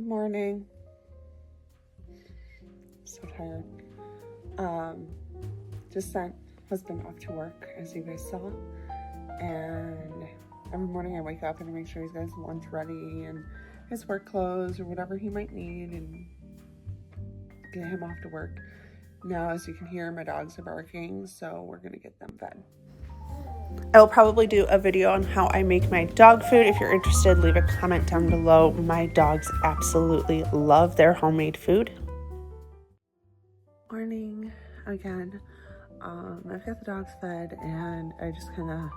Morning. So tired. Just sent husband off to work, as you guys saw. And every morning I wake up and I make sure he's got his lunch ready and his work clothes or whatever he might need and get him off to work. Now, as you can hear, my dogs are barking, so we're gonna get them fed. I will probably do a video on how I make my dog food. If you're interested, leave a comment down below. My dogs absolutely love their homemade food. Morning again. I've got the dogs fed and I just kind of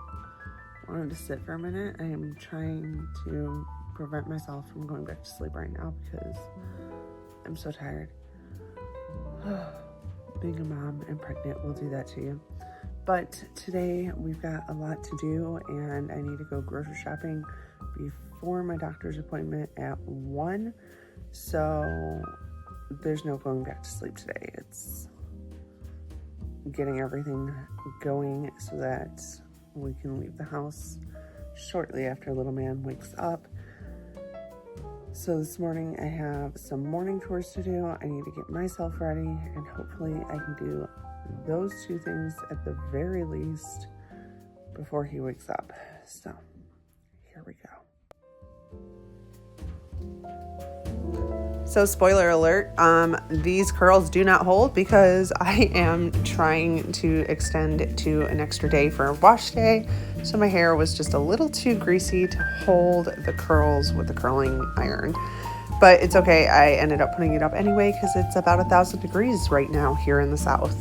wanted to sit for a minute. I am trying to prevent myself from going back to sleep right now because I'm so tired. Being a mom and pregnant will do that to you. But today we've got a lot to do and I need to go grocery shopping before my doctor's appointment at 1. So there's no going back to sleep today. It's getting everything going so that we can leave the house shortly after little man wakes up. So this morning I have some morning chores to do. I need to get myself ready and hopefully I can do those two things at the very least before he wakes up. So here we go. So spoiler alert, these curls do not hold because I am trying to extend it to an extra day for a wash day. So my hair was just a little too greasy to hold the curls with the curling iron. But it's okay, I ended up putting it up anyway because it's about 1,000 degrees right now here in the south.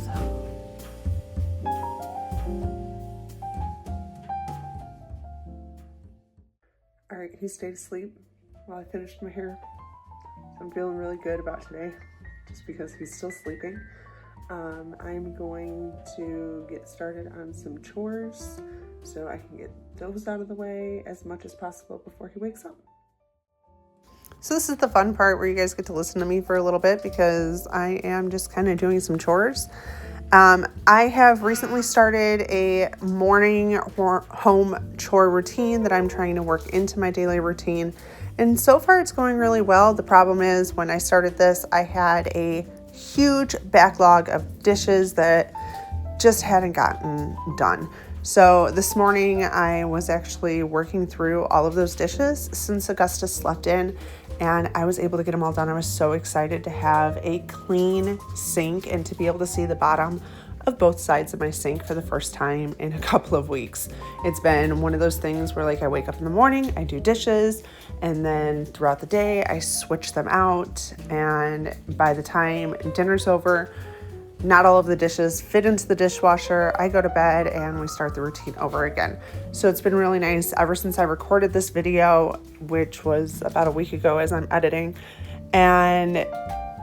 All right, he stayed asleep while I finished my hair. I'm feeling really good about today just because he's still sleeping. I'm going to get started on some chores so I can get those out of the way as much as possible before he wakes up. So this is the fun part where you guys get to listen to me for a little bit because I am just kind of doing some chores. I have recently started a morning home chore routine that I'm trying to work into my daily routine. And so far it's going really well. The problem is when I started this, I had a huge backlog of dishes that just hadn't gotten done. So this morning I was actually working through all of those dishes since Augustus slept in and I was able to get them all done. I was so excited to have a clean sink and to be able to see the bottom of both sides of my sink for the first time in a couple of weeks. It's been one of those things where like I wake up in the morning, I do dishes, and then throughout the day I switch them out, and by the time dinner's over, not all of the dishes fit into the dishwasher. I go to bed and we start the routine over again. So it's been really nice ever since I recorded this video, which was about a week ago as I'm editing, and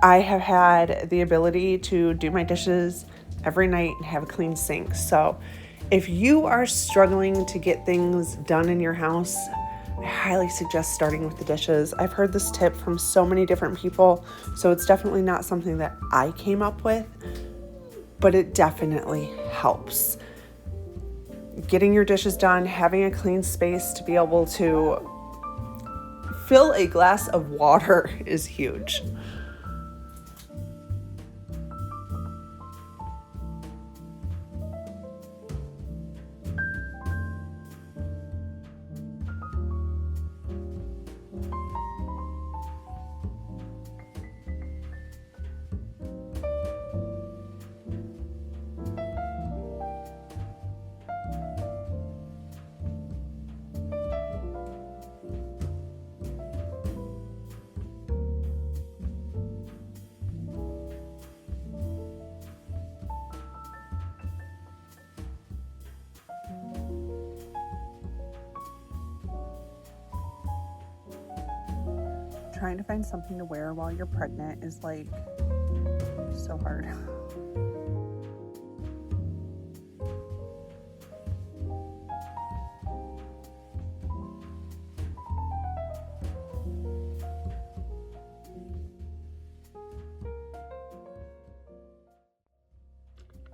I have had the ability to do my dishes every night and have a clean sink. So if you are struggling to get things done in your house, I highly suggest starting with the dishes. I've heard this tip from so many different people, so it's definitely not something that I came up with, but it definitely helps. Getting your dishes done, having a clean space to be able to fill a glass of water is huge. Trying to find something to wear while you're pregnant is like so hard.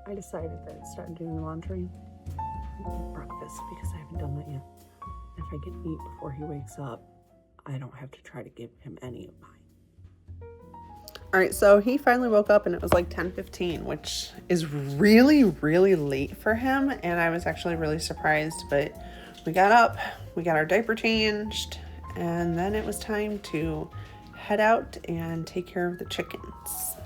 I decided that I'd start doing laundry and breakfast because I haven't done that yet. If I can eat before he wakes up, I don't have to try to give him any of mine. All right, so he finally woke up and it was like 10:15, which is really, really late for him. And I was actually really surprised, but we got up, we got our diaper changed, and then it was time to head out and take care of the chickens.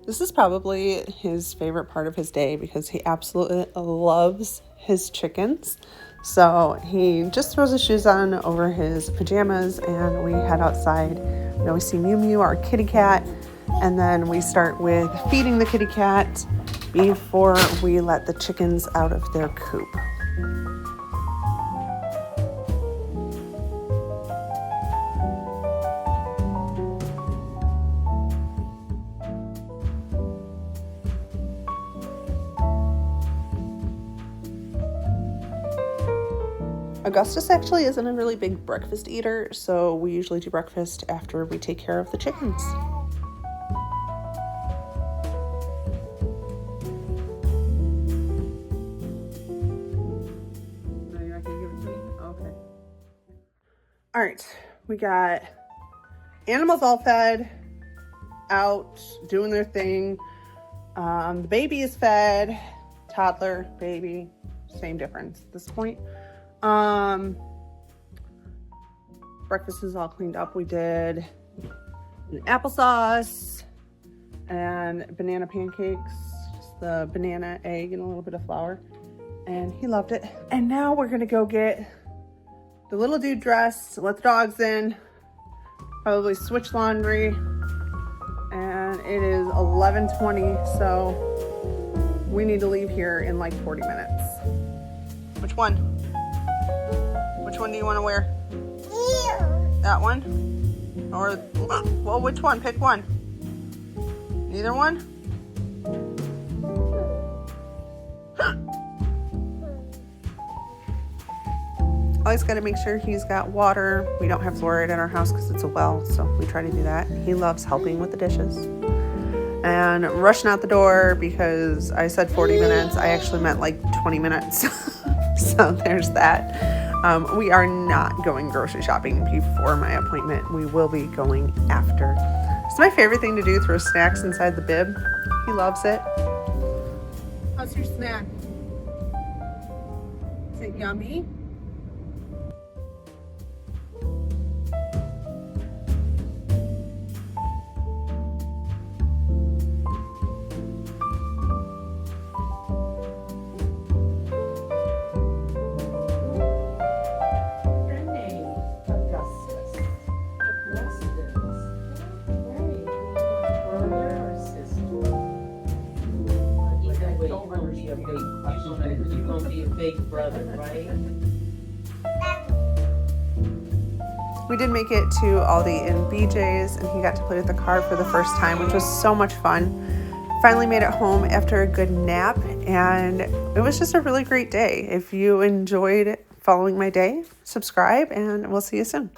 This is probably his favorite part of his day because he absolutely loves his chickens. So he just throws his shoes on over his pajamas and we head outside. We always see Mew Mew, our kitty cat, and then we start with feeding the kitty cat before we let the chickens out of their coop. Augustus actually isn't a really big breakfast eater, so we usually do breakfast after we take care of the chickens. No, you're not gonna give it to me? Okay. All right, we got animals all fed, out, doing their thing. The baby is fed, toddler, baby, same difference at this point. Breakfast is all cleaned up. We did an applesauce and banana pancakes, just the banana, egg, and a little bit of flour, and he loved it. And now we're gonna go get the little dude dressed, let the dogs in, probably switch laundry, and it is 11:20, so we need to leave here in like 40 minutes. Which one? Which one do you want to wear? That one? Or, well, which one? Pick one. Neither one? Always got to make sure he's got water. We don't have fluoride in our house because it's a well, so we try to do that. He loves helping with the dishes. And rushing out the door because I said 40 minutes. I actually meant like 20 minutes. So there's that. We are not going grocery shopping before my appointment. We will be going after. It's my favorite thing to do, throw snacks inside the bib. He loves it. How's your snack? Is it yummy? You're gonna be a big brother, right? We did make it to Aldi and BJ's, and he got to play with the car for the first time, which was so much fun. Finally made it home after a good nap, and it was just a really great day. If you enjoyed following my day, subscribe, and we'll see you soon.